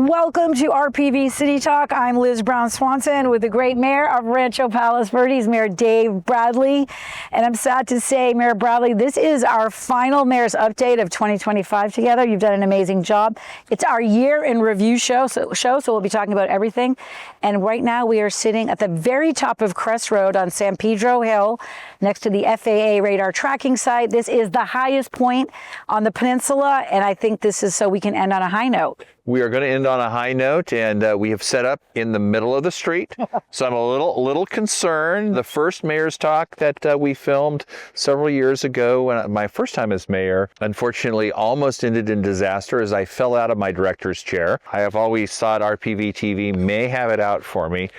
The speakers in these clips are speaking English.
Welcome to RPV City Talk. I'm Liz Brown Swanson with the great mayor of Rancho, Palos, Verdes, Mayor Dave Bradley. And I'm sad to say, Mayor Bradley, this is our final mayor's update of 2025 together. You've done an amazing job. It's our year in review show, so we'll be talking about everything. And right now we are sitting at the very top of Crest Road on San Pedro Hill, next to the FAA radar tracking site. This is the highest point on the peninsula, and I think this is so we can end on a high note. We are going to end on a high note, and we have set up in the middle of the street. So I'm a little concerned. The first mayor's talk that we filmed several years ago, when my first time as mayor, unfortunately almost ended in disaster as I fell out of my director's chair. I have always thought RPVtv may have it out for me.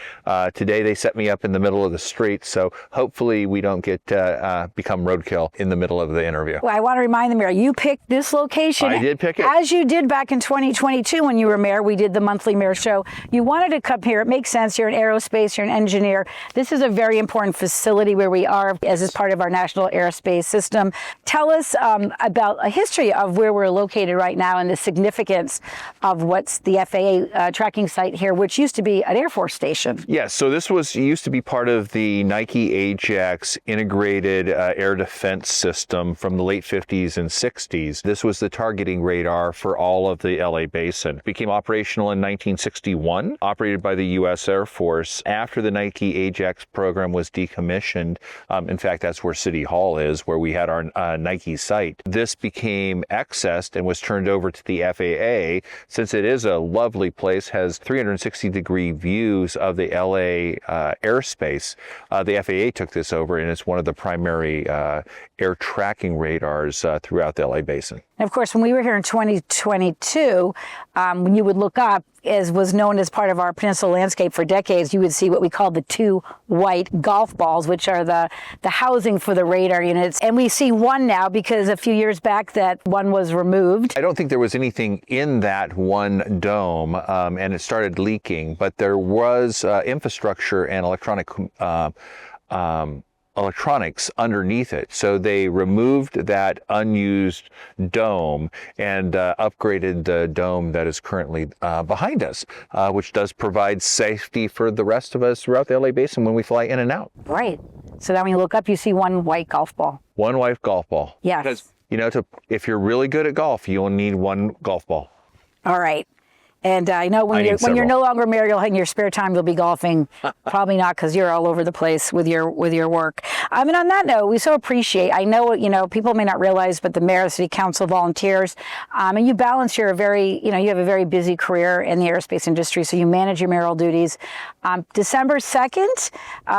Today they set me up in the middle of the street, so hopefully we don't get become roadkill in the middle of the interview. Well, I want to remind the mayor, you picked this location. I did pick it. As you did back in 2022 when you were mayor. We did the monthly mayor show. You wanted to come here. It makes sense. You're in aerospace. You're an engineer. This is a very important facility where we are as is part of our national airspace system. Tell us about a history of where we're located right now and the significance of what's the FAA tracking site here, which used to be an Air Force station. Yes, so this used to be part of the Nike Ajax integrated air defense system from the late 50s and 60s. This was the targeting radar for all of the LA basin. Became operational in 1961, operated by the U.S. Air Force. After the Nike Ajax program was decommissioned, in fact, that's where City Hall is, where we had our Nike site. This became accessed and was turned over to the FAA. Since it is a lovely place, has 360-degree views of the LA airspace, the FAA took this over, and it's one of the primary air tracking radars throughout the LA basin. And of course, when we were here in 2022, when you would look up, as was known as part of our peninsula landscape for decades, you would see what we call the two white golf balls, which are the housing for the radar units. And we see one now because a few years back that one was removed. I don't think there was anything in that one dome, and it started leaking, but there was infrastructure and electronics underneath it. So they removed that unused dome and upgraded the dome that is currently behind us, which does provide safety for the rest of us throughout the LA basin when we fly in and out. Right. So now when you look up, you see one white golf ball. One white golf ball. Yes. Because, if you're really good at golf, you'll need one golf ball. All right. And I know when you're no longer mayor, in your spare time you'll be golfing. Probably not, because you're all over the place with your work. I mean, on that note, we so appreciate. I know people may not realize, but the mayor, the city council, volunteers, and you balance you have a very busy career in the aerospace industry, so you manage your mayoral duties. December 2nd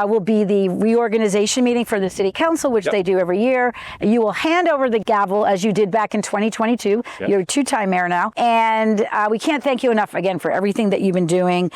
will be the reorganization meeting for the city council, which they do every year. You will hand over the gavel as you did back in 2022. Yep. You're a two-time mayor now, and we can't thank you enough again for everything that you've been doing.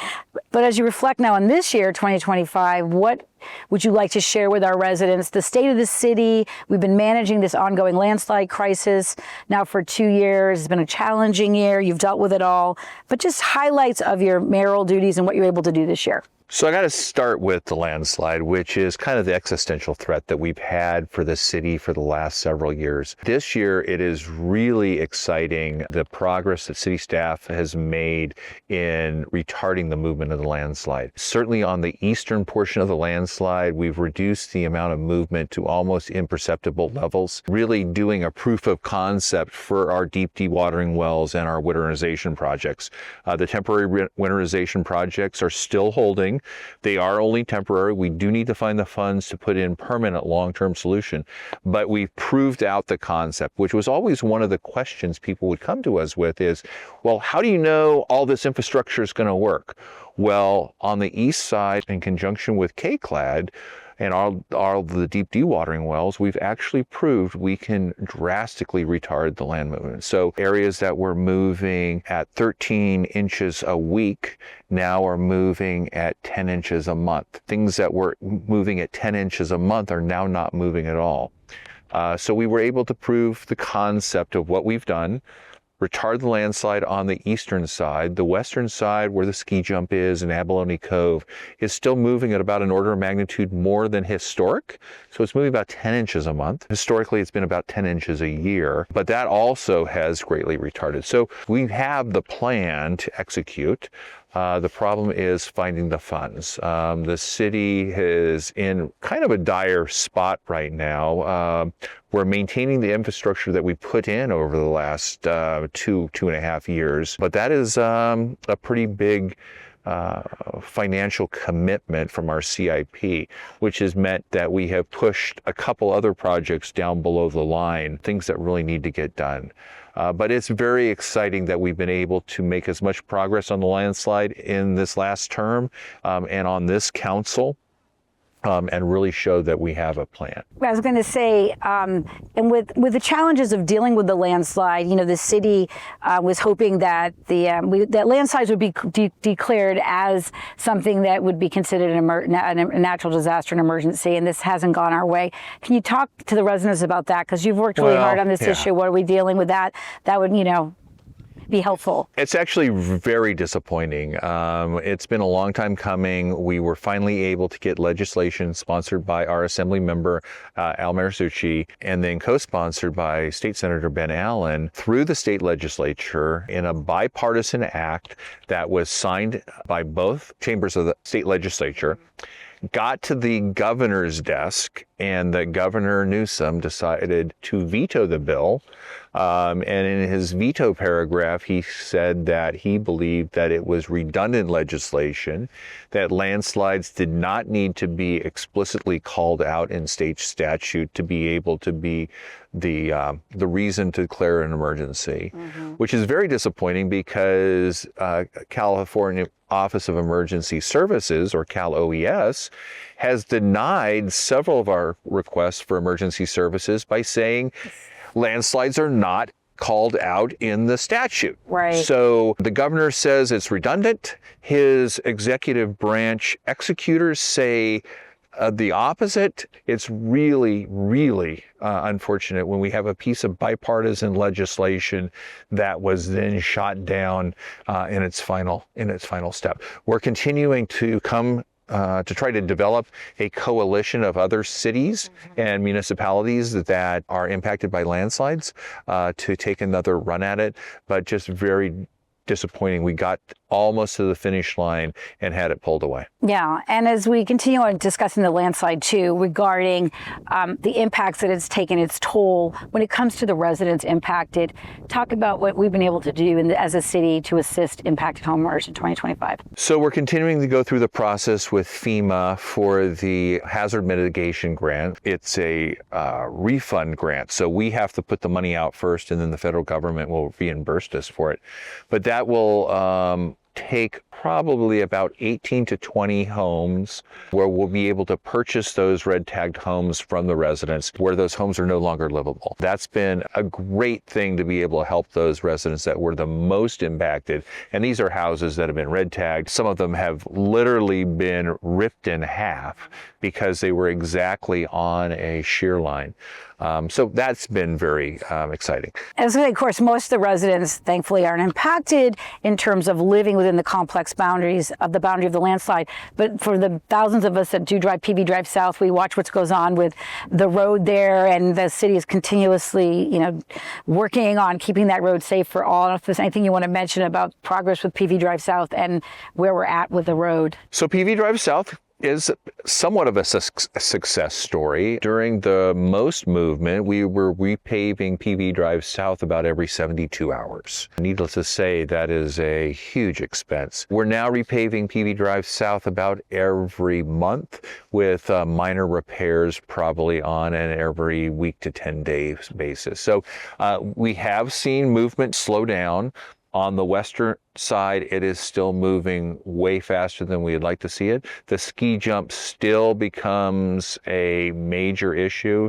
But as you reflect now on this year, 2025, what would you like to share with our residents? The state of the city, we've been managing this ongoing landslide crisis now for 2 years. It's been a challenging year. You've dealt with it all, but just highlights of your mayoral duties and what you're able to do this year. So I got to start with the landslide, which is kind of the existential threat that we've had for the city for the last several years. This year, it is really exciting, the progress that city staff has made in retarding the movement of the landslide. Certainly on the eastern portion of the landslide, we've reduced the amount of movement to almost imperceptible levels, really doing a proof of concept for our deep dewatering wells and our winterization projects. The temporary winterization projects are still holding. They are only temporary. We do need to find the funds to put in permanent long-term solution, but we've proved out the concept, which was always one of the questions people would come to us with is, well, how do you know all this infrastructure is going to work? Well, on the east side, in conjunction with KCLAD, and all the deep dewatering wells, we've actually proved we can drastically retard the land movement. So areas that were moving at 13 inches a week now are moving at 10 inches a month. Things that were moving at 10 inches a month are now not moving at all. So we were able to prove the concept of what we've done, retard the landslide on the eastern side. The western side, where the ski jump is in Abalone Cove, is still moving at about an order of magnitude more than historic. So it's moving about 10 inches a month. Historically, it's been about 10 inches a year, but that also has greatly retarded. So we have the plan to execute. The problem is finding the funds. The city is in kind of a dire spot right now. We're maintaining the infrastructure that we put in over the last 2.5 years, but that is a pretty big financial commitment from our CIP, which has meant that we have pushed a couple other projects down below the line, things that really need to get done. But it's very exciting that we've been able to make as much progress on the landslide in this last term and on this council. And really show that we have a plan. I was going to say, and with the challenges of dealing with the landslide, you know, the city was hoping that that landslides would be declared as something that would be considered a natural disaster and emergency, and this hasn't gone our way. Can you talk to the residents about that? Because you've worked really hard on this issue. What are we dealing with that? That would, you know, be helpful. It's actually very disappointing. It's been a long time coming. We were finally able to get legislation sponsored by our Assembly member, Al Marisucci, and then co-sponsored by State Senator Ben Allen through the state legislature in a bipartisan act that was signed by both chambers of the state legislature, got to the governor's desk, and the Governor Newsom decided to veto the bill. And in his veto paragraph, he said that he believed that it was redundant legislation, that landslides did not need to be explicitly called out in state statute to be able to be the reason to declare an emergency, which is very disappointing because California Office of Emergency Services, or Cal OES, has denied several of our requests for emergency services by saying landslides are not called out in the statute. Right. So the governor says it's redundant. His executive branch executors say the opposite. It's really, really unfortunate when we have a piece of bipartisan legislation that was then shot down in its final step. We're continuing to come to try to develop a coalition of other cities and municipalities that are impacted by landslides to take another run at it, but just very disappointing. We got almost to the finish line and had it pulled away. Yeah, and as we continue on discussing the landslide too, regarding the impacts that it's taken its toll when it comes to the residents impacted, talk about what we've been able to do as a city to assist impacted homeowners in 2025. So we're continuing to go through the process with FEMA for the hazard mitigation grant. It's a refund grant, so we have to put the money out first and then the federal government will reimburse us for it. But that will take probably about 18 to 20 homes where we'll be able to purchase those red tagged homes from the residents where those homes are no longer livable. That's been a great thing to be able to help those residents that were the most impacted. And these are houses that have been red tagged. Some of them have literally been ripped in half because they were exactly on a shear line. So that's been very exciting. As of course, most of the residents, thankfully, aren't impacted in terms of living within the complex boundaries of the boundary of the landslide. But for the thousands of us that do drive PV Drive South, we watch what goes on with the road there, and the city is continuously, working on keeping that road safe for all. If there's anything you want to mention about progress with PV Drive South and where we're at with the road. So PV Drive South is somewhat of a success story. During the most movement, we were repaving PV Drive South about every 72 hours. Needless to say, that is a huge expense. We're now repaving PV Drive South about every month with minor repairs probably on an every week to 10 days basis. So we have seen movement slow down on the western side, it is still moving way faster than we'd like to see it. The ski jump still becomes a major issue.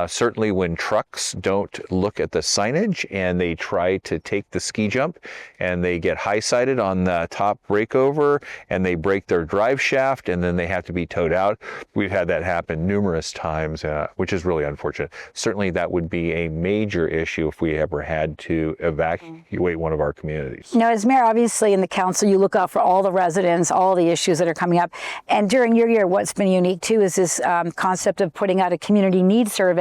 Certainly when trucks don't look at the signage and they try to take the ski jump and they get high-sided on the top breakover and they break their drive shaft and then they have to be towed out. We've had that happen numerous times, which is really unfortunate. Certainly that would be a major issue if we ever had to evacuate one of our communities. Now, as mayor, obviously in the council, you look out for all the residents, all the issues that are coming up. And during your year, what's been unique too is this concept of putting out a community needs survey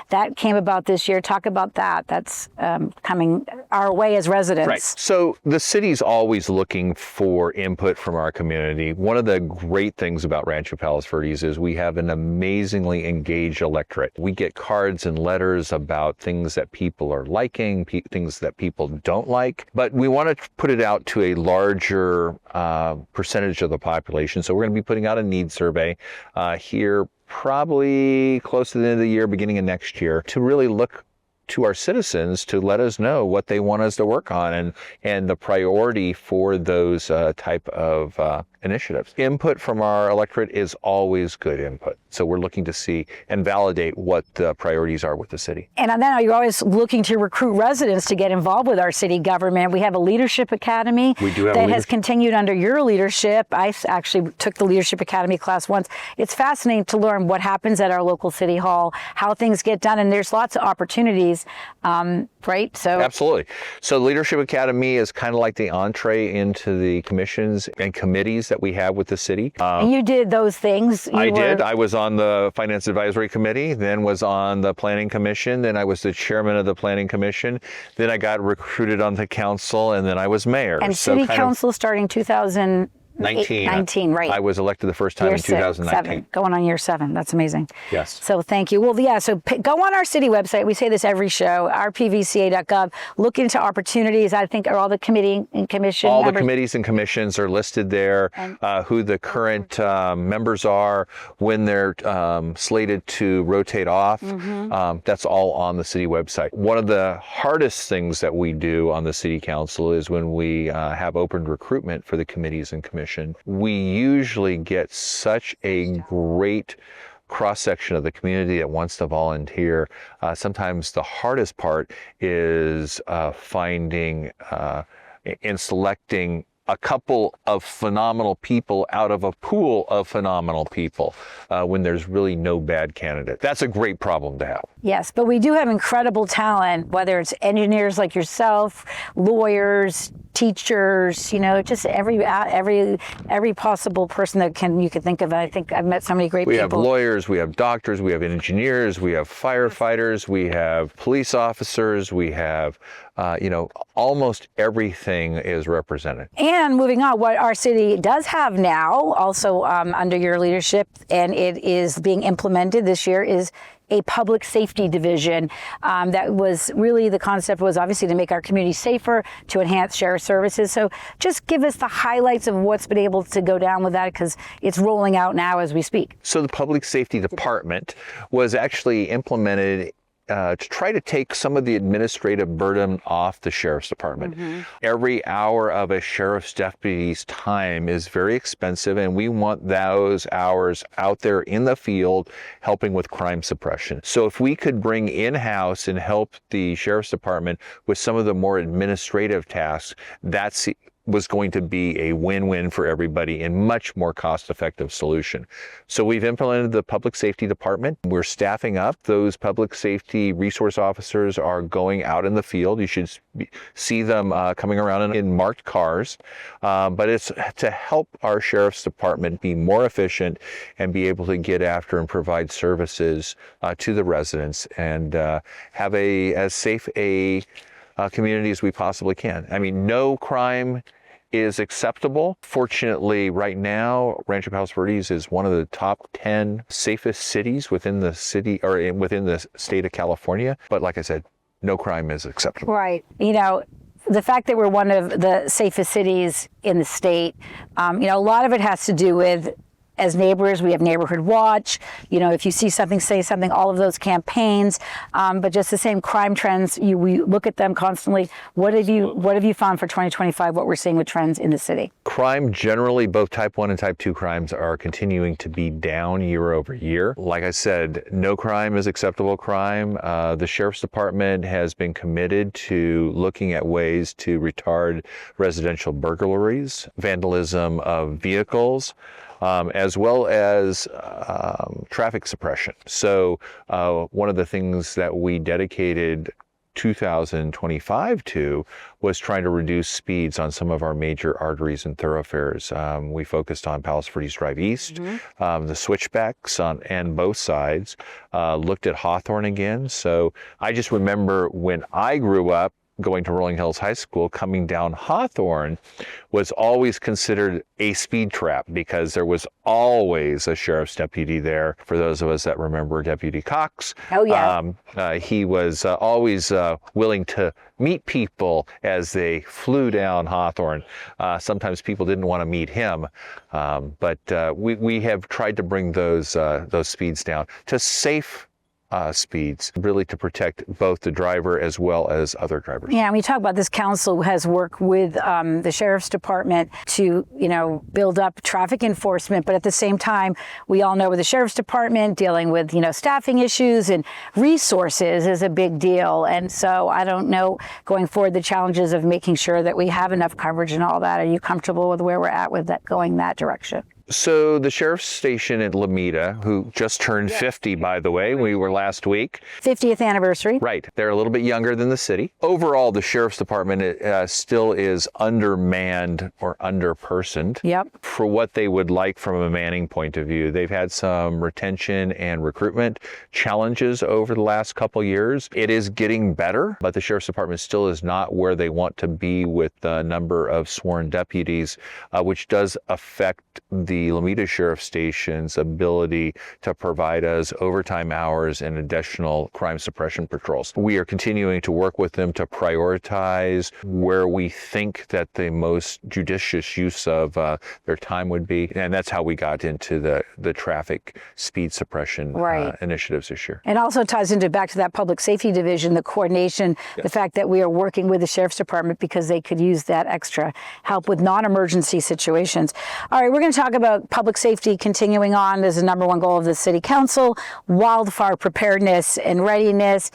that came about this year. Talk about that. That's coming our way as residents. Right. So the city's always looking for input from our community. One of the great things about Rancho Palos Verdes is we have an amazingly engaged electorate. We get cards and letters about things that people are liking, things that people don't like, but we want to put it out to a larger percentage of the population. So we're going to be putting out a needs survey here probably close to the end of the year, beginning of next year, to really look to our citizens to let us know what they want us to work on and the priority for those type of initiatives. Input from our electorate is always good input. So we're looking to see and validate what the priorities are with the city. And on that, you're always looking to recruit residents to get involved with our city government. We have a leadership academy that has continued under your leadership. I actually took the leadership academy class once. It's fascinating to learn what happens at our local city hall, how things get done, and there's lots of opportunities, right? So absolutely. So the leadership academy is kind of like the entree into the commissions and committees that we have with the city. And you did those things. I did. I was on the Finance Advisory Committee, then was on the Planning Commission, then I was the chairman of the Planning Commission, then I got recruited on the council, and then I was mayor. And city council starting 2019, right. I was elected the first time in 2019. Going on year 7. That's amazing. Yes. So thank you. Well, yeah, so go on our city website. We say this every show, rpvca.gov. Look into opportunities. I think are all the committee and commission All members. the committees and commissions are listed there, who the current members are, when they're slated to rotate off. That's all on the city website. One of the hardest things that we do on the city council is when we have open recruitment for the committees and commissions. We usually get such a great cross-section of the community that wants to volunteer. Sometimes the hardest part is finding and selecting a couple of phenomenal people out of a pool of phenomenal people when there's really no bad candidate. That's a great problem to have. Yes, but we do have incredible talent, whether it's engineers like yourself, lawyers, teachers, you know, just every possible person that you could think of. I think I've met so many great people. We have lawyers, we have doctors, we have engineers, we have firefighters, we have police officers, we have, almost everything is represented. And moving on, what our city does have now, also under your leadership, and it is being implemented this year, is a public safety division. That was really, the concept was obviously to make our community safer, to enhance sheriff services. So just give us the highlights of what's been able to go down with that, because it's rolling out now as we speak. So the public safety department was actually implemented to try to take some of the administrative burden off the sheriff's department. Every hour of a sheriff's deputy's time is very expensive, and we want those hours out there in the field helping with crime suppression. So if we could bring in-house and help the sheriff's department with some of the more administrative tasks, that's was going to be a win-win for everybody and much more cost-effective solution. So we've implemented the public safety department. We're staffing up. Those public safety resource officers are going out in the field. You should see them coming around in marked cars. But it's to help our sheriff's department be more efficient and be able to get after and provide services to the residents and have as safe a community as we possibly can. I mean, no crime is acceptable. Fortunately, right now, Rancho Palos Verdes is one of the top 10 safest cities within the city or within the state of California. But like I said, no crime is acceptable. Right. You know, the fact that we're one of the safest cities in the state, a lot of it has to do with as neighbors, we have Neighborhood Watch. You know, if you see something, say something, all of those campaigns. But just the same crime trends, we look at them constantly. What have you found for 2025, what we're seeing with trends in the city? Crime generally, both type 1 and type 2 crimes are continuing to be down year over year. Like I said, no crime is acceptable crime. The Sheriff's Department has been committed to looking at ways to retard residential burglaries, vandalism of vehicles, as well as traffic suppression. So one of the things that we dedicated 2025 to was trying to reduce speeds on some of our major arteries and thoroughfares. We focused on Palos Verdes Drive East, the switchbacks and both sides, looked at Hawthorne again. So I just remember when I grew up, going to Rolling Hills High School, coming down Hawthorne was always considered a speed trap because there was always a sheriff's deputy there. For those of us that remember Deputy Cox, oh yeah, he was always willing to meet people as they flew down Hawthorne. Sometimes people didn't want to meet him, but we have tried to bring those speeds down to safe speeds, really to protect both the driver as well as other drivers. Yeah, and we talk about this council has worked with the Sheriff's Department to, build up traffic enforcement, but at the same time, we all know with the Sheriff's Department dealing with, staffing issues and resources is a big deal. And so I don't know going forward the challenges of making sure that we have enough coverage and all that. Are you comfortable with where we're at with that going that direction? So the sheriff's station at Lomita, who just turned 50, by the way, we were last week. 50th anniversary. Right. They're a little bit younger than the city. Overall, the sheriff's department still is undermanned or underpersoned. Yep. For what they would like from a manning point of view. They've had some retention and recruitment challenges over the last couple years. It is getting better, but the sheriff's department still is not where they want to be with the number of sworn deputies, which does affect the Lomita Sheriff Station's ability to provide us overtime hours and additional crime suppression patrols. We are continuing to work with them to prioritize where we think that the most judicious use of their time would be, and that's how we got into the traffic speed suppression initiatives this year. And also ties into back to that public safety division, the coordination, the fact that we are working with the Sheriff's Department because they could use that extra help with non-emergency situations. All right, we're going to talk about public safety continuing on as the number one goal of the City Council, wildfire preparedness and readiness.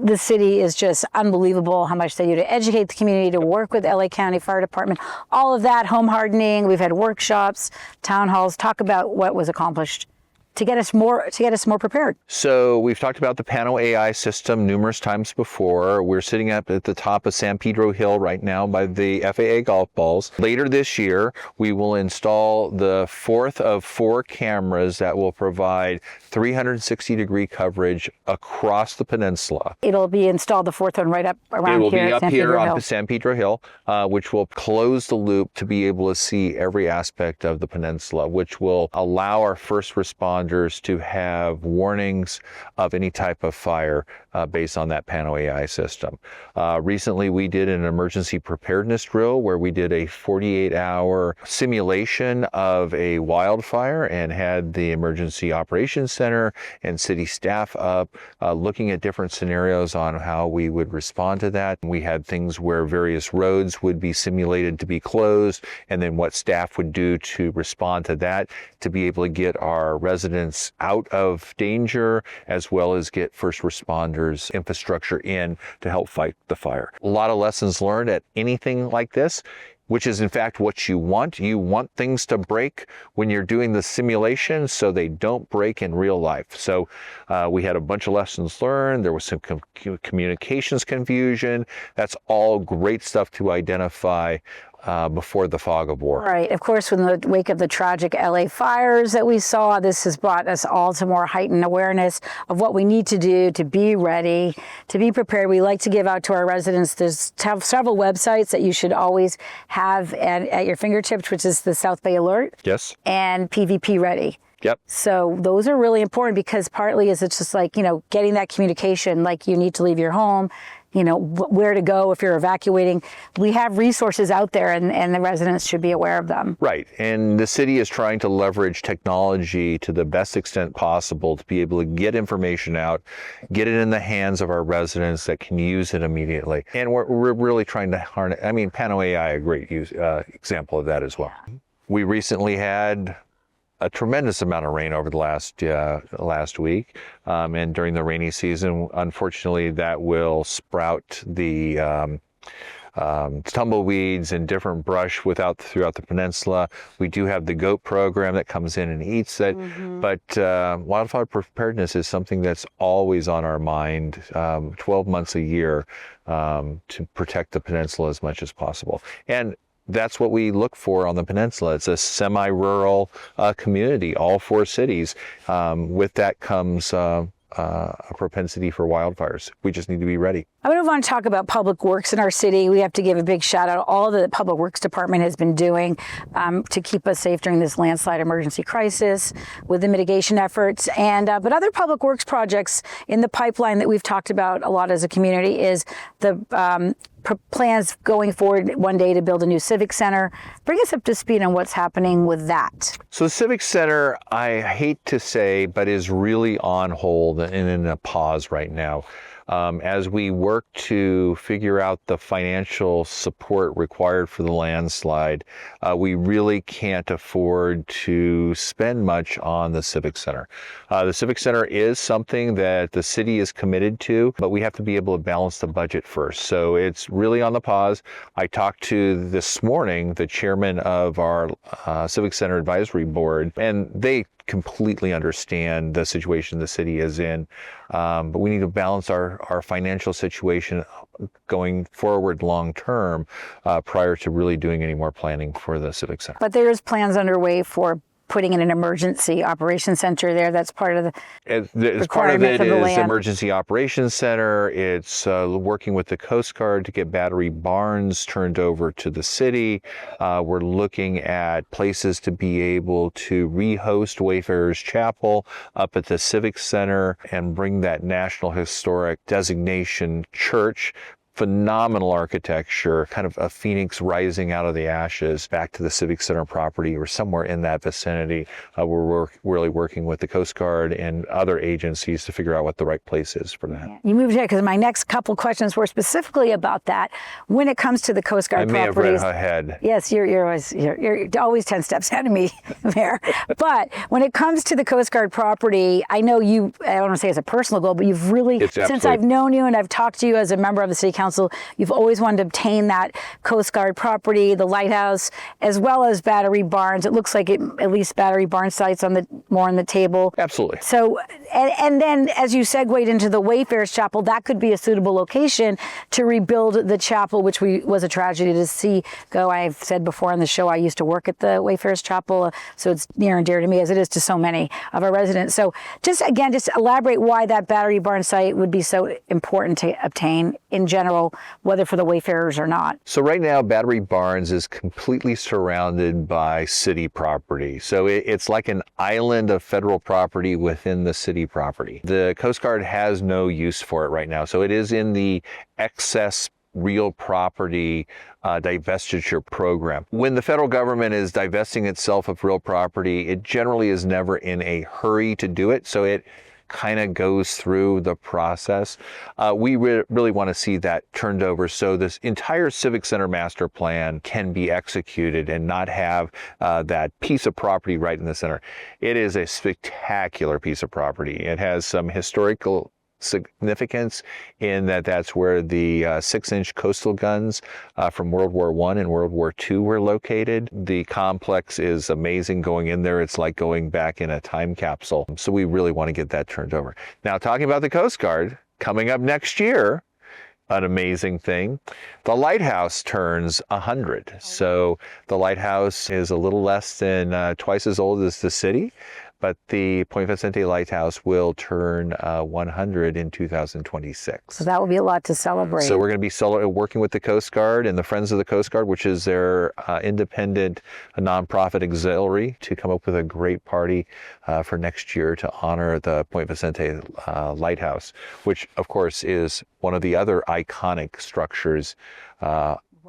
The city is just unbelievable how much they do to educate the community, to work with LA County Fire Department, all of that, home hardening. We've had workshops, town halls, talk about what was accomplished to get us more prepared. So we've talked about the Pano AI system numerous times before. We're sitting up at the top of San Pedro Hill right now by the FAA golf balls. Later this year, we will install the fourth of 4 cameras that will provide 360-degree coverage across the peninsula. It'll be installed, the fourth one, right up around here. It will be up here on Hill. San Pedro Hill, which will close the loop to be able to see every aspect of the peninsula, which will allow our first responders to have warnings of any type of fire based on that Pano AI system. Recently, we did an emergency preparedness drill where we did a 48-hour simulation of a wildfire and had the Emergency Operations Center and city staff up looking at different scenarios on how we would respond to that. We had things where various roads would be simulated to be closed, and then what staff would do to respond to that to be able to get our residents out of danger, as well as get first responders infrastructure in to help fight the fire. A lot of lessons learned at anything like this, which is in fact what you want. You want things to break when you're doing the simulation so they don't break in real life. So we had a bunch of lessons learned. There was some communications confusion. That's all great stuff to identify before the fog of war. Right. Of course, in the wake of the tragic LA fires that we saw, this has brought us all to more heightened awareness of what we need to do to be ready, to be prepared. We like to give out to our residents. There's several websites that you should always have at your fingertips, which is the South Bay Alert. Yes. And PVP Ready. Yep. So those are really important because partly is it's just like, getting that communication, like you need to leave your home, where to go if you're evacuating. We have resources out there, and the residents should be aware of them. Right. And the city is trying to leverage technology to the best extent possible to be able to get information out, get it in the hands of our residents that can use it immediately. And we're really trying to harness, Pano AI, a great example of that as well. We recently had a tremendous amount of rain over the last week, and during the rainy season, unfortunately, that will sprout the tumbleweeds and different brush throughout the peninsula. We do have the goat program that comes in and eats it, but wildfire preparedness is something that's always on our mind, 12 months a year, to protect the peninsula as much as possible. And that's what we look for on the peninsula. It's a semi-rural community, all 4 cities. With that comes a propensity for wildfires. We just need to be ready. I would want to talk about public works in our city. We have to give a big shout out to all that the Public Works Department has been doing to keep us safe during this landslide emergency crisis with the mitigation efforts. And but other public works projects in the pipeline that we've talked about a lot as a community is the plans going forward one day to build a new civic center. Bring us up to speed on what's happening with that. So the civic center, I hate to say, but is really on hold and in a pause right now. As we work to figure out the financial support required for the landslide, we really can't afford to spend much on the Civic Center. The Civic Center is something that the city is committed to, but we have to be able to balance the budget first. So it's really on the pause. I talked to this morning the chairman of our Civic Center Advisory Board, and they completely understand the situation the city is in, but we need to balance our financial situation going forward long term prior to really doing any more planning for the Civic Center. But there is plans underway for putting in an emergency operations center there. That's part of the part of it is emergency operations center. It's working with the Coast Guard to get Battery Barns turned over to the city. We're looking at places to be able to rehost Wayfarers Chapel up at the Civic Center and bring that National Historic Designation church, phenomenal architecture, kind of a phoenix rising out of the ashes, back to the Civic Center property or somewhere in that vicinity. We're really working with the Coast Guard and other agencies to figure out what the right place is for that. You moved ahead because my next couple questions were specifically about that. When it comes to the Coast Guard properties, I may have read ahead. Yes, you're always 10 steps ahead of me there. But when it comes to the Coast Guard property, I know I don't want to say it's a personal goal, but you've really, since I've known you and I've talked to you as a member of the City Council, you've always wanted to obtain that Coast Guard property, the lighthouse, as well as Battery Barns. It looks like at least Battery Barn sites more on the table. Absolutely. So, and then as you segued into the Wayfarers Chapel, that could be a suitable location to rebuild the chapel, which was a tragedy to see go. I've said before on the show, I used to work at the Wayfarers Chapel, so it's near and dear to me as it is to so many of our residents. So just elaborate why that Battery Barn site would be so important to obtain in general, whether for the Wayfarers or not. So right now, Battery Barns is completely surrounded by city property. So it's like an island of federal property within the city property. The Coast Guard has no use for it right now. So it is in the excess real property divestiture program. When the federal government is divesting itself of real property, it generally is never in a hurry to do it. So it kind of goes through the process. We really want to see that turned over so this entire Civic Center master plan can be executed and not have that piece of property right in the center. It is a spectacular piece of property. It has some historical significance in that's where the 6-inch coastal guns from World War I and World War II were located. The complex is amazing. Going in there, it's like going back in a time capsule. So we really want to get that turned over. Now, talking about the Coast Guard, coming up next year, an amazing thing. The lighthouse turns 100. So the lighthouse is a little less than twice as old as the city. but the Point Vicente Lighthouse will turn 100 in 2026. So that will be a lot to celebrate. So we're going to be working with the Coast Guard and the Friends of the Coast Guard, which is their independent nonprofit auxiliary, to come up with a great party for next year to honor the Point Vicente Lighthouse, which of course is one of the other iconic structures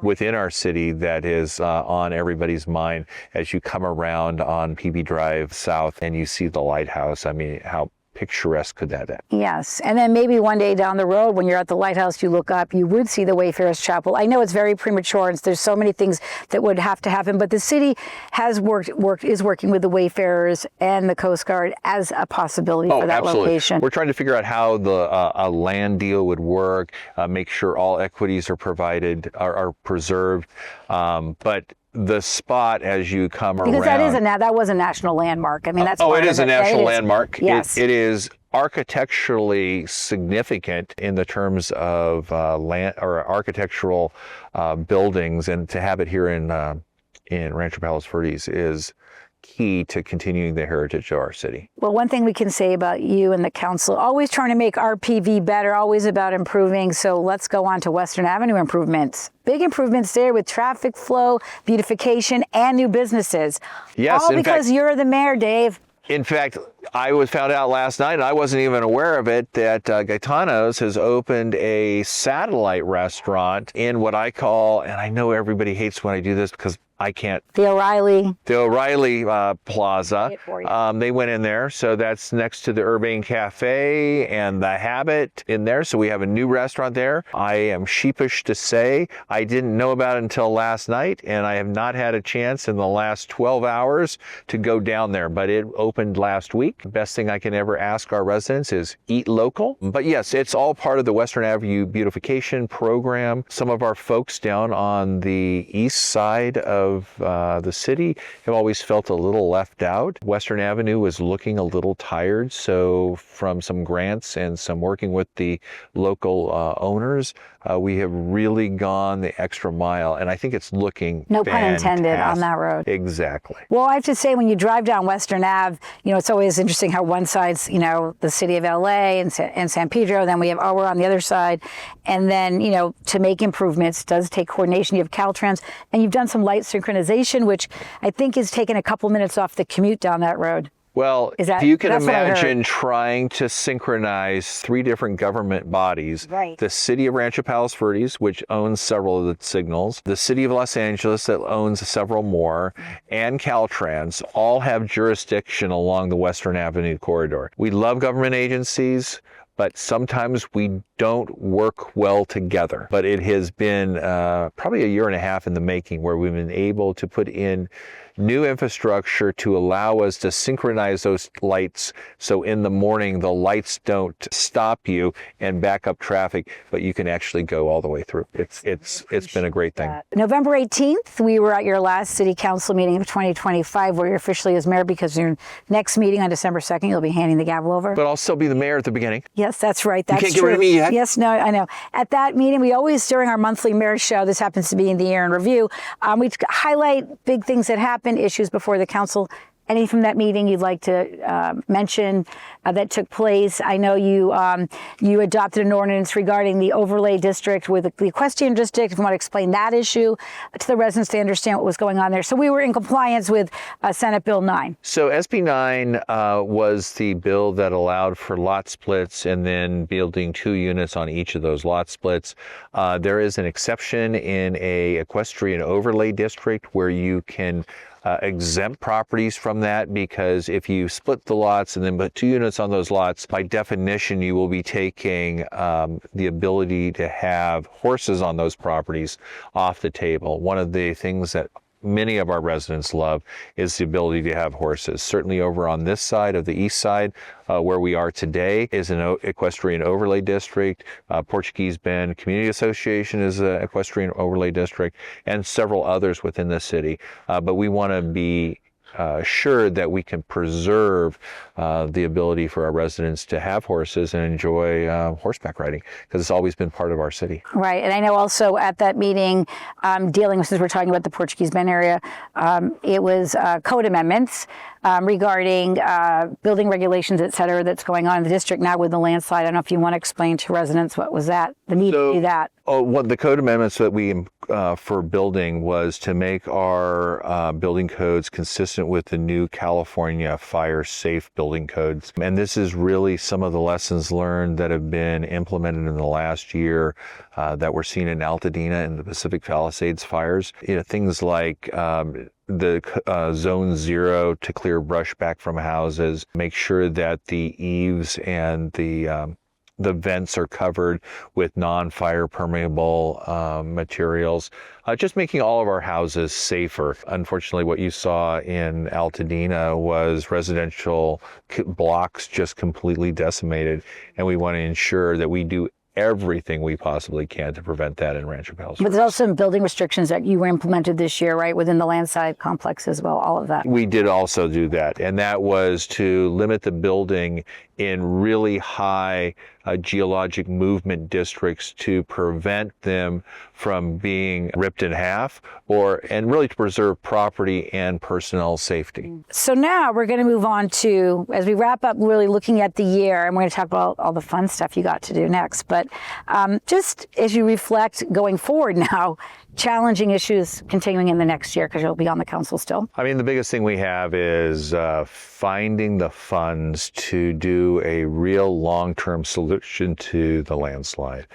within our city that is on everybody's mind as you come around on PB Drive South and you see the lighthouse. I mean, how picturesque could that be? Yes, and then maybe one day down the road when you're at the lighthouse, you look up, you would see the Wayfarers Chapel. I know it's very premature and there's so many things that would have to happen, but the city has is working with the Wayfarers and the Coast Guard as a possibility for that location. We're trying to figure out how the a land deal would work, make sure all equities are provided, are preserved, but the spot as you come around. Because that was a national landmark. I mean, that's it is a national landmark. Yes. It is architecturally significant in the terms of land or architectural buildings, and to have it here in Rancho Palos Verdes is key to continuing the heritage of our city. Well, one thing we can say about you and the council, always trying to make RPV better, always about improving. So let's go on to Western Avenue improvements. Big improvements there with traffic flow, beautification, and new businesses. Yes, all because you're the mayor, Dave. In fact, I found out last night, and I wasn't even aware of it, that Gaetano's has opened a satellite restaurant in what I call, and I know everybody hates when I do this because I can't. The O'Reilly Plaza. They went in there. So that's next to the Urbane Cafe and the Habit in there. So we have a new restaurant there. I am sheepish to say I didn't know about it until last night, and I have not had a chance in the last 12 hours to go down there. But it opened last week. The best thing I can ever ask our residents is eat local. But yes, it's all part of the Western Avenue beautification program. Some of our folks down on the east side of the city have always felt a little left out. Western Avenue was looking a little tired, so from some grants and some working with the local owners, we have really gone the extra mile, and I think it's looking no pun intended on that road. Exactly. Well, I have to say, when you drive down Western Ave, it's always interesting how one side's, the city of LA and San Pedro, then we're on the other side, and then, to make improvements does take coordination. You have Caltrans, and you've done some light synchronization, which I think is taking a couple minutes off the commute down that road. Well, if you can imagine trying to synchronize 3 different government bodies, right. The city of Rancho Palos Verdes, which owns several of the signals, the city of Los Angeles that owns several more, and Caltrans all have jurisdiction along the Western Avenue corridor. We love government agencies, but sometimes we don't work well together. But it has been probably a year and a half in the making where we've been able to put in new infrastructure to allow us to synchronize those lights, so in the morning the lights don't stop you and back up traffic, but you can actually go all the way through. It's been a great thing. November 18th, we were at your last city council meeting of 2025, where you're officially as mayor, because your next meeting on December 2nd, you'll be handing the gavel over. But I'll still be the mayor at the beginning. Yes, that's right. That's you can't get rid of me yet. Yes, no, I know. At that meeting, we always, during our monthly mayor show, this happens to be in the year in review, we highlight big things that happen, issues before the council. Any from that meeting you'd like to mention that took place? I know you adopted an ordinance regarding the overlay district with the equestrian district. If you want to explain that issue to the residents, to understand what was going on there. So we were in compliance with Senate Bill 9. So SB 9 was the bill that allowed for lot splits and then building 2 units on each of those lot splits. There is an exception in a equestrian overlay district where you can exempt properties from that, because if you split the lots and then put 2 units on those lots, by definition you will be taking the ability to have horses on those properties off the table. One of the things that many of our residents love is the ability to have horses. Certainly over on this side of the east side, where we are today, is an equestrian overlay district. Portuguese Bend Community Association is an equestrian overlay district, and several others within the city. But we want to be assured that we can preserve the ability for our residents to have horses and enjoy horseback riding, because it's always been part of our city. Right, and I know also at that meeting, dealing with, since we're talking about the Portuguese Bend area, it was code amendments regarding building regulations, et cetera, that's going on in the district now with the landslide. I don't know if you want to explain to residents what was that, the need to do that. What the code amendments that we for building was to make our building codes consistent with the new California fire safe building codes. And this is really some of the lessons learned that have been implemented in the last year that we're seeing in Altadena and the Pacific Palisades fires. Things like the zone 0 to clear brush back from houses, make sure that the eaves and the vents are covered with non-fire permeable materials, just making all of our houses safer. Unfortunately, what you saw in Altadena was residential blocks just completely decimated, and we want to ensure that we do everything we possibly can to prevent that in Rancho Palos. But there's also some building restrictions that you were implemented this year, right, within the landslide complex as well, all of that. We did also do that, and that was to limit the building in really high geologic movement districts to prevent them from being ripped in half, and really to preserve property and personnel safety. So now we're going to move on to, as we wrap up really looking at the year, and we're going to talk about all the fun stuff you got to do next, but just as you reflect going forward now, challenging issues continuing in the next year, because you'll be on the council still. I mean, the biggest thing we have is finding the funds to do a real long-term solution to the landslide.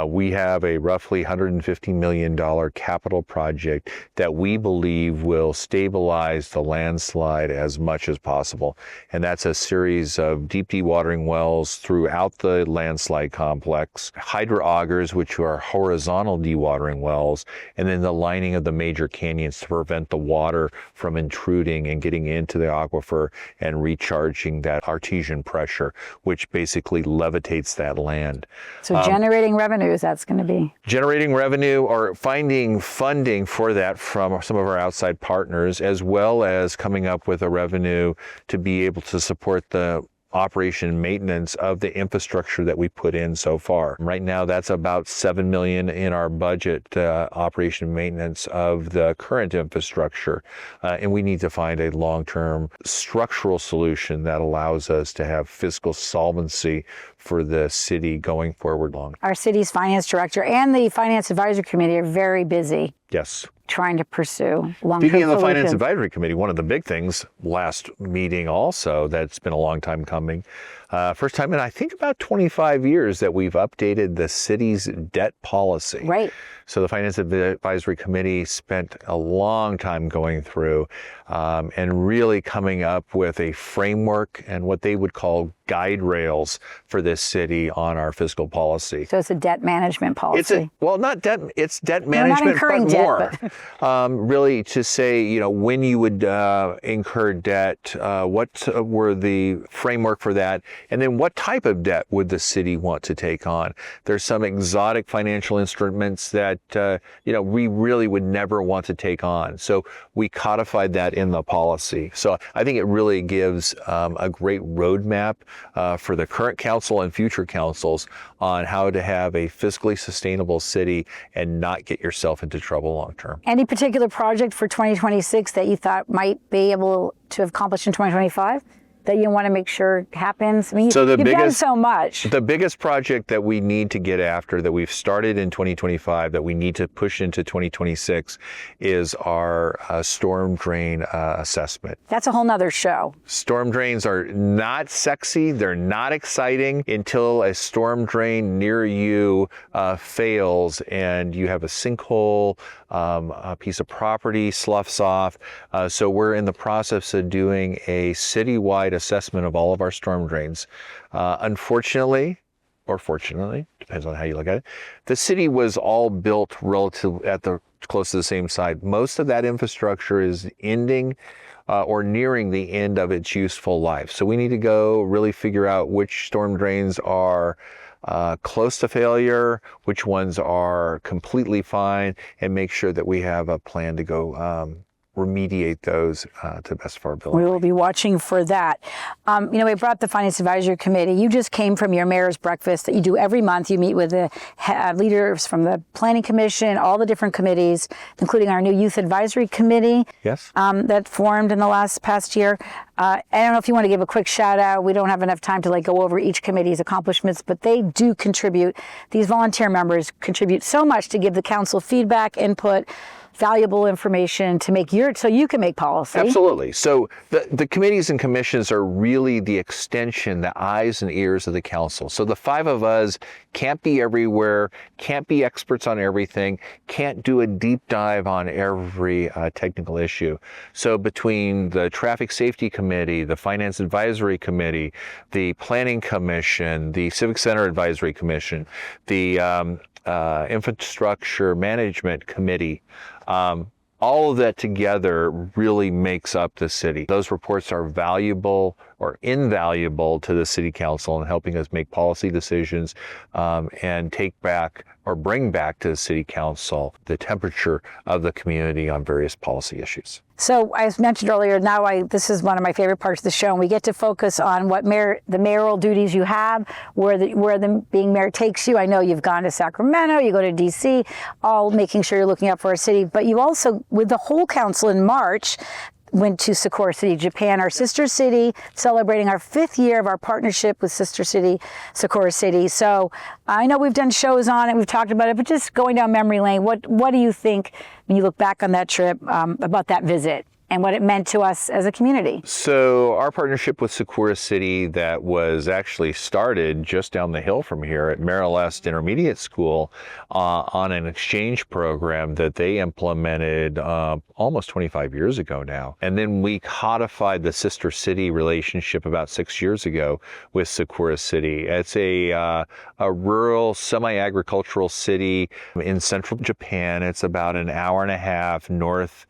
We have a roughly $150 million capital project that we believe will stabilize the landslide as much as possible. And that's a series of deep dewatering wells throughout the landslide complex, hydro augers, which are horizontal dewatering wells, and then the lining of the major canyons to prevent the water from intruding and getting into the aquifer and recharging that artesian pressure, which basically levitates that land. So generating revenues, that's going to be. Generating revenue or finding funding for that from some of our outside partners, as well as coming up with a revenue to be able to support the operation and maintenance of the infrastructure that we put in so far. Right now, that's about $7 million in our budget, operation and maintenance of the current infrastructure. And we need to find a long-term structural solution that allows us to have fiscal solvency for the city going forward long. Our city's finance director and the finance advisory committee are very busy. Yes. Trying to pursue long-term Speaking of the solutions. Finance Advisory Committee, one of the big things last meeting also that's been a long time coming, first time in I think about 25 years that we've updated the city's debt policy. Right. So the Finance Advisory Committee spent a long time going through and really coming up with a framework and what they would call guide rails for this city on our fiscal policy. So it's a debt management policy. Not debt, it's debt management, but more. Really to say, when you would incur debt, what were the framework for that, and then what type of debt would the city want to take on? There's some exotic financial instruments that, we really would never want to take on. So we codified that in the policy. So I think it really gives a great roadmap for the current council and future councils on how to have a fiscally sustainable city and not get yourself into trouble long term. Any particular project for 2026 that you thought might be able to accomplish in 2025? That you want to make sure happens? I mean, you've done so much. The biggest project that we need to get after, that we've started in 2025, that we need to push into 2026, is our storm drain assessment. That's a whole nother show. Storm drains are not sexy. They're not exciting until a storm drain near you fails and you have a sinkhole, a piece of property sloughs off. So we're in the process of doing a citywide assessment of all of our storm drains. Unfortunately, or fortunately, depends on how you look at it, the city was all built relative at the close to the same side. Most of that infrastructure is ending or nearing the end of its useful life. So we need to go really figure out which storm drains are close to failure, which ones are completely fine, and make sure that we have a plan to go remediate those to the best of our ability. We will be watching for that. We brought the Finance Advisory Committee. You just came from your mayor's breakfast that you do every month. You meet with the leaders from the Planning Commission, all the different committees, including our new Youth Advisory Committee. Yes. That formed in the past year. I don't know if you want to give a quick shout out. We don't have enough time to go over each committee's accomplishments, but they do contribute. These volunteer members contribute so much to give the council feedback, input, valuable information to so you can make policy. Absolutely. So the committees and commissions are really the extension, the eyes and ears of the council. So the five of us can't be everywhere, can't be experts on everything, can't do a deep dive on every technical issue. So between the Traffic Safety Committee, the Finance Advisory Committee, the Planning Commission, the Civic Center Advisory Commission, the Infrastructure Management Committee, all of that together really makes up the city. Those reports are valuable or invaluable to the city council in helping us make policy decisions and take back or bring back to the city council the temperature of the community on various policy issues. So as mentioned earlier, this is one of my favorite parts of the show, and we get to focus on what the mayoral duties you have, where the being mayor takes you. I know you've gone to Sacramento, you go to DC, all making sure you're looking out for our city, but you also, with the whole council in March, went to Sakura City, Japan, our sister city, celebrating our 5th year of our partnership with sister city, Sakura City. So I know we've done shows on it, we've talked about it, but just going down memory lane, what do you think when you look back on that trip about that visit and what it meant to us as a community? So our partnership with Sakura City that was actually started just down the hill from here at Merrill Est Intermediate School on an exchange program that they implemented almost 25 years ago now. And then we codified the sister city relationship about 6 years ago with Sakura City. It's a rural, semi-agricultural city in central Japan. It's about an hour and a half northeast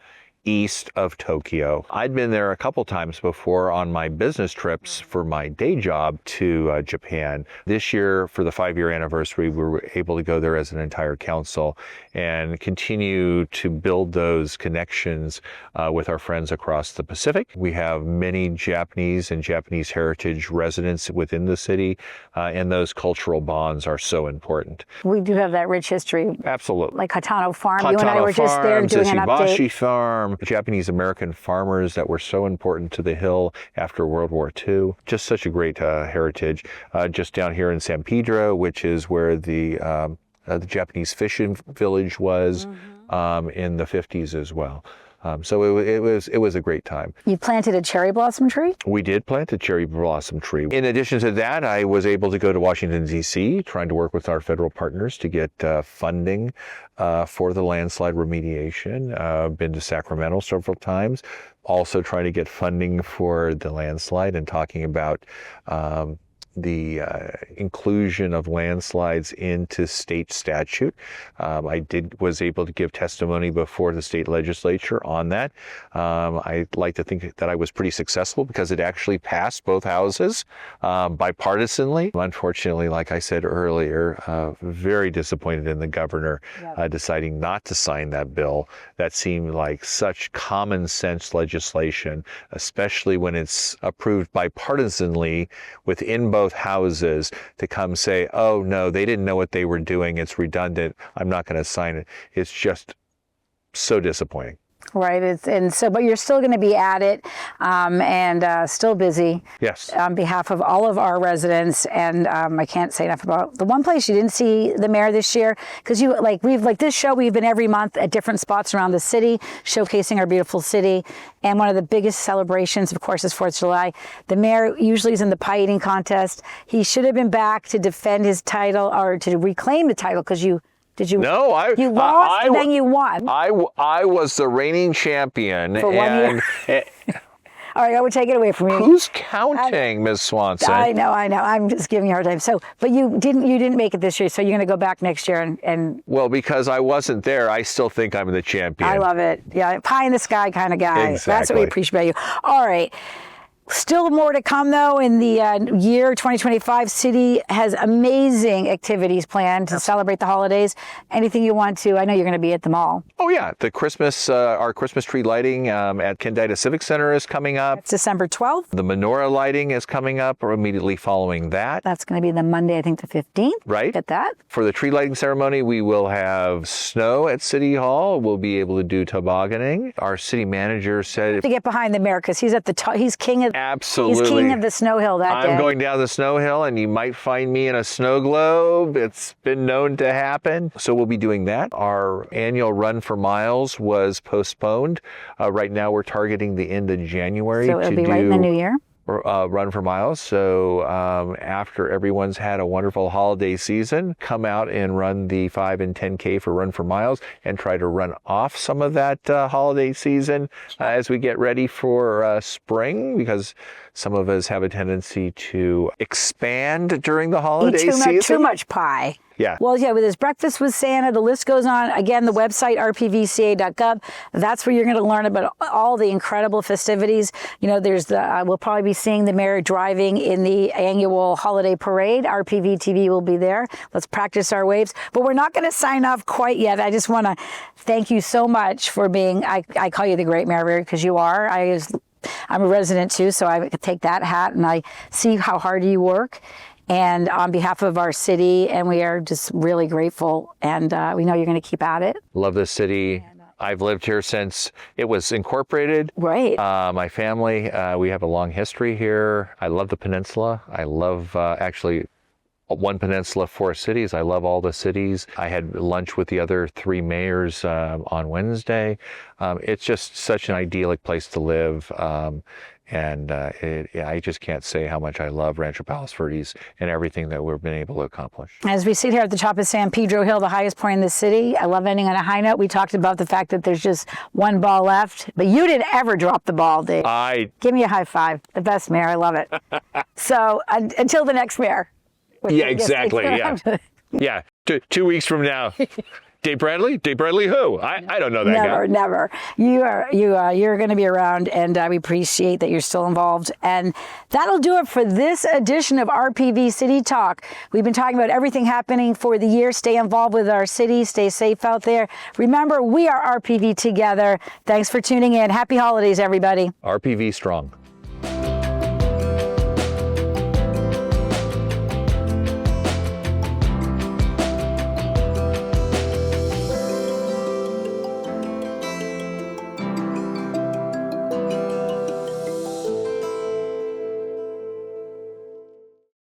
of Tokyo. I'd been there a couple times before on my business trips for my day job to Japan. This year, for the 5-year anniversary, we were able to go there as an entire council and continue to build those connections with our friends across the Pacific. We have many Japanese and Japanese heritage residents within the city, and those cultural bonds are so important. We do have that rich history. Absolutely. Like Hatano Farm. You and I were just there doing an update. Farm, Japanese-American farmers that were so important to the Hill after World War II. Just such a great heritage. Just down here in San Pedro, which is where the Japanese fishing village was in the 50s as well. So it was a great time. You planted a cherry blossom tree? We did plant a cherry blossom tree. In addition to that, I was able to go to Washington, D.C., trying to work with our federal partners to get funding for the landslide remediation. Been to Sacramento several times, also trying to get funding for the landslide and talking about the inclusion of landslides into state statute. I was able to give testimony before the state legislature on that. I like to think that I was pretty successful because it actually passed both houses bipartisanly. Unfortunately, like I said earlier, very disappointed in the governor deciding not to sign that bill. That seemed like such common sense legislation, especially when it's approved bipartisanly within both houses, to come say, oh no, they didn't know what they were doing, it's redundant, I'm not going to sign it. It's just so disappointing. Right, but you're still going to be at it and still busy. Yes. On behalf of all of our residents, and I can't say enough about the one place you didn't see the mayor this year, because we've this show, we've been every month at different spots around the city, showcasing our beautiful city. And one of the biggest celebrations, of course, is 4th of July. The mayor usually is in the pie eating contest. He should have been back to defend his title or to reclaim the title, because did you? No, you lost and then you won. I was the reigning champion. For 1 year. All right, I would take it away from you. Who's counting, Ms. Swanson? I know. I'm just giving you a hard time. So, but you didn't make it this year, so you're going to go back next year and. Well, because I wasn't there, I still think I'm the champion. I love it. Yeah, pie in the sky kind of guy. Exactly. That's what we appreciate about you. All right. Still more to come, though, in the year 2025. City has amazing activities planned to celebrate the holidays. Anything you want to? I know you're going to be at the mall. Oh, yeah. The Christmas, our Christmas tree lighting at Kendida Civic Center is coming up. It's December 12th. The menorah lighting is coming up or immediately following that. That's going to be the Monday, I think, the 15th. Right. Get that. For the tree lighting ceremony, we will have snow at City Hall. We'll be able to do tobogganing. Our city manager said... To get behind the mayor, because he's at the top. He's king of... Absolutely. He's king of the snow hill that day. I'm going down the snow hill, and you might find me in a snow globe. It's been known to happen. So we'll be doing that. Our annual Run for Miles was postponed. Right now, we're targeting the end of January so it'll be right in the new year. Run for Miles. So after everyone's had a wonderful holiday season, come out and run the 5 and 10K for Run for Miles and try to run off some of that holiday season as we get ready for spring, because some of us have a tendency to expand during the holiday season. Too much pie. Yeah. Well, yeah, with his Breakfast with Santa, the list goes on. Again, the website, rpvca.gov. That's where you're going to learn about all the incredible festivities. You know, there's the, we'll probably be seeing the mayor driving in the annual holiday parade. RPVtv will be there. Let's practice our waves. But we're not going to sign off quite yet. I just want to thank you so much for being, I call you the Great Mayor because you are. I'm a resident too, so I take that hat and I see how hard you work. And on behalf of our city, and we are just really grateful, and we know you're going to keep at it. Love this city. I've lived here since it was incorporated. Right. My family, we have a long history here. I love the peninsula. I love actually one peninsula, 4 cities. I love all the cities. I had lunch with the other 3 mayors on Wednesday. It's just such an idyllic place to live. I just can't say how much I love Rancho Palos Verdes and everything that we've been able to accomplish. As we sit here at the top of San Pedro Hill, the highest point in the city, I love ending on a high note. We talked about the fact that there's just 1 ball left, but you didn't ever drop the ball, Dave. Give me a high five. The best mayor. I love it. So until the next mayor. Yeah, exactly. Yeah. Yeah. 2 weeks from now. Dave Bradley? Dave Bradley who? I don't know that guy. Never. You're going to be around, and we appreciate that you're still involved. And that'll do it for this edition of RPV City Talk. We've been talking about everything happening for the year. Stay involved with our city. Stay safe out there. Remember, we are RPV together. Thanks for tuning in. Happy holidays, everybody. RPV strong.